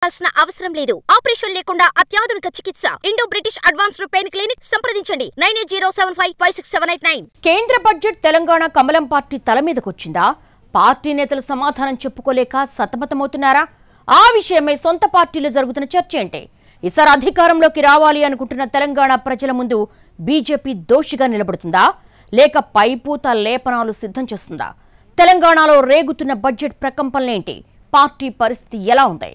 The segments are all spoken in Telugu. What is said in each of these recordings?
అవసరం లేదు. ఆపరేషన్ లేకుండా అత్యాధునిక చికిత్స Indo British advanced pain clinic సంప్రదించండి 9807556789. కేంద్ర బడ్జెట్ తెలంగాణ కమలం పార్టీ తల మీదకొచ్చిందా? పార్టీ నేతలు సమాధానం చెప్పుకోలేక సతమతమవుతున్నారా? ఆ విషయమై సొంత పార్టీలో జరుగుతున్న చర్చ ఏంటి? ఈసారి అధికారంలోకి రావాలి అనుకుంటున్న తెలంగాణ ప్రజల ముందు బీజేపీ దోషిగా నిలబడుతుందా లేక పైపూత లేపనాలు సిద్ధం చేస్తుందా? తెలంగాణలో రేగుతున్న బడ్జెట్ ప్రకంపనలేంటి? పార్టీ పరిస్థితి ఎలా ఉంది?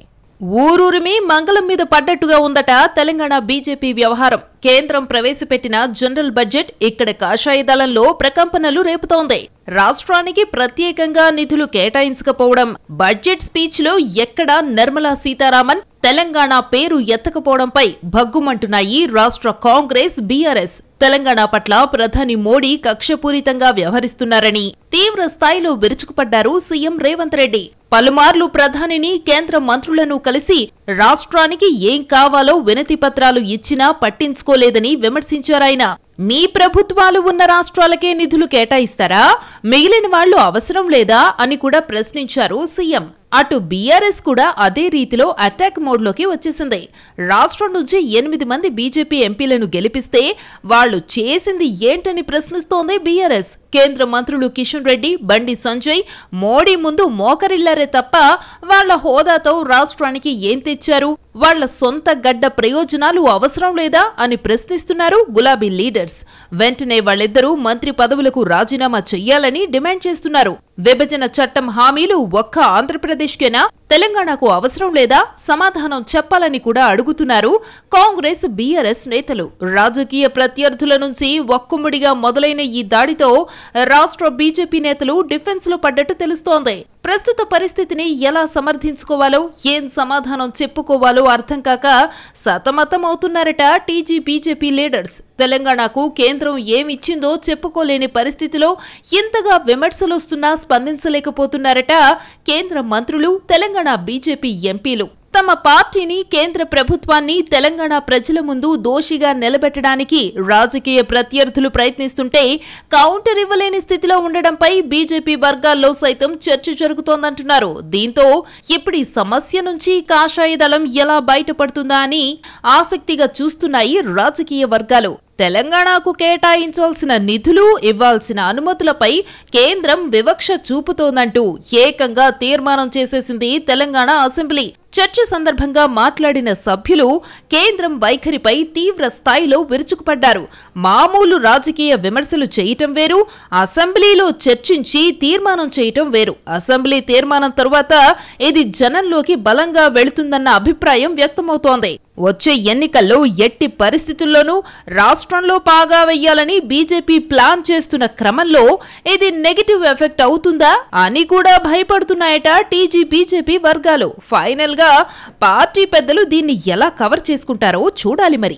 ఊరూరిమి మంగళం మీద పడ్డట్టుగా ఉందట తెలంగాణ బీజేపీ వ్యవహారం. కేంద్రం ప్రవేశపెట్టిన జనరల్ బడ్జెట్ ఇక్కడ కాషాయ దళంలో ప్రకంపనలు రేపుతోంది. రాష్ట్రానికి ప్రత్యేకంగా నిధులు కేటాయించకపోవడం, బడ్జెట్ స్పీచ్ లో ఎక్కడా నిర్మలా సీతారామన్ తెలంగాణ పేరు ఎత్తకపోవడంపై భగ్గుమంటున్నాయి రాష్ట్ర కాంగ్రెస్, బీఆర్ఎస్. తెలంగాణ పట్ల ప్రధాని మోడీ కక్షపూరితంగా వ్యవహరిస్తున్నారని తీవ్ర స్థాయిలో విరుచుకుపడ్డారు సీఎం రేవంత్ రెడ్డి. పలుమార్లు ప్రధానిని, కేంద్ర మంత్రులను కలిసి రాష్ట్రానికి ఏం కావాలో వినతి పత్రాలు ఇచ్చినా పట్టించుకోలేదని విమర్శించారాయన. మీ ప్రభుత్వాలు ఉన్న రాష్ట్రాలకే నిధులు కేటాయిస్తారా? మిగిలిన వాళ్లు అవసరం లేదా అని కూడా ప్రశ్నించారు సీఎం. అటు బీఆర్ఎస్ కూడా అదే రీతిలో అటాక్ మోడ్లోకి వచ్చేసింది. రాష్ట్రం నుంచి 8 మంది బీజేపీ ఎంపీలను గెలిపిస్తే వాళ్లు చేసింది ఏంటని ప్రశ్నిస్తోంది బీఆర్ఎస్. కేంద్ర మంత్రులు కిషన్ రెడ్డి, బండి సంజయ్ మోడీ ముందు మోకరిల్లారే తప్ప వాళ్ల హోదాతో రాష్ట్రానికి ఏం తెచ్చారు? వాళ్ల సొంత గడ్డ ప్రయోజనాలు అవసరం లేదా అని ప్రశ్నిస్తున్నారు గులాబీ లీడర్స్. వెంటనే వాళ్ళిద్దరూ మంత్రి పదవులకు రాజీనామా చెయ్యాలని డిమాండ్ చేస్తున్నారు. విభజన చట్టం హామీలు ఒక్క ఆంధ్రప్రదేశ్కేనా? తెలంగాణకు అవసరం లేదా? సమాధానం చెప్పాలని కూడా అడుగుతున్నారు కాంగ్రెస్, బీఆర్ఎస్ నేతలు. రాజకీయ ప్రత్యర్థుల నుంచి ఒక్కుముడిగా మొదలైన ఈ దాడితో రాష్ట్ర బీజేపీ నేతలు డిఫెన్స్ లో పడ్డట్టు తెలుస్తోంది. ప్రస్తుత పరిస్థితిని ఎలా సమర్థించుకోవాలో, ఏం సమాధానం చెప్పుకోవాలో అర్థం కాక సతమతమవుతున్నారట టీజీ బీజేపీ లీడర్స్. తెలంగాణకు కేంద్రం ఏమిచ్చిందో చెప్పుకోలేని పరిస్థితిలో ఇంతగా విమర్శలొస్తున్నా స్పందించలేకపోతున్నారట కేంద్ర మంత్రులు, తెలంగాణ బీజేపీ ఎంపీలు. తమ పార్టీని, కేంద్ర ప్రభుత్వాన్ని తెలంగాణ ప్రజల ముందు దోషిగా నిలబెట్టడానికి రాజకీయ ప్రత్యర్థులు ప్రయత్నిస్తుంటే కౌంటర్ ఇవ్వలేని స్థితిలో ఉండడంపై బీజేపీ వర్గాల్లో సైతం చర్చ జరుగుతోందంటున్నారు. దీంతో ఇప్పుడు ఈ సమస్య నుంచి కాషాయ దళం ఎలా బయటపడుతుందా అని ఆసక్తిగా చూస్తున్నాయి రాజకీయ వర్గాలు. తెలంగాణకు కేటాయించాల్సిన నిధులు, ఇవ్వాల్సిన అనుమతులపై కేంద్రం వివక్ష చూపుతోందంటూ ఏకంగా తీర్మానం చేసేసింది తెలంగాణ అసెంబ్లీ. చర్చ సందర్భంగా మాట్లాడిన సభ్యులు కేంద్రం వైఖరిపై తీవ్ర స్థాయిలో విరుచుకుపడ్డారు. మామూలు రాజకీయ విమర్శలు చేయటం వేరు, అసెంబ్లీలో చర్చించి తీర్మానం చేయటం వేరు. అసెంబ్లీ తీర్మానం తరువాత ఇది జనంలోకి బలంగా వెళుతుందన్న అభిప్రాయం వ్యక్తమవుతోంది. వచ్చే ఎన్నికల్లో ఎట్టి పరిస్థితుల్లోనూ రాష్ట్రంలో పాగా వెయ్యాలని బీజేపీ ప్లాన్ చేస్తున్న క్రమంలో ఇది నెగటివ్ ఎఫెక్ట్ అవుతుందా అని కూడా భయపడుతున్నాయట టీజీ బీజేపీ వర్గాలు. ఫైనల్ గా పార్టీ పెద్దలు దీన్ని ఎలా కవర్ చేసుకుంటారో చూడాలి మరి.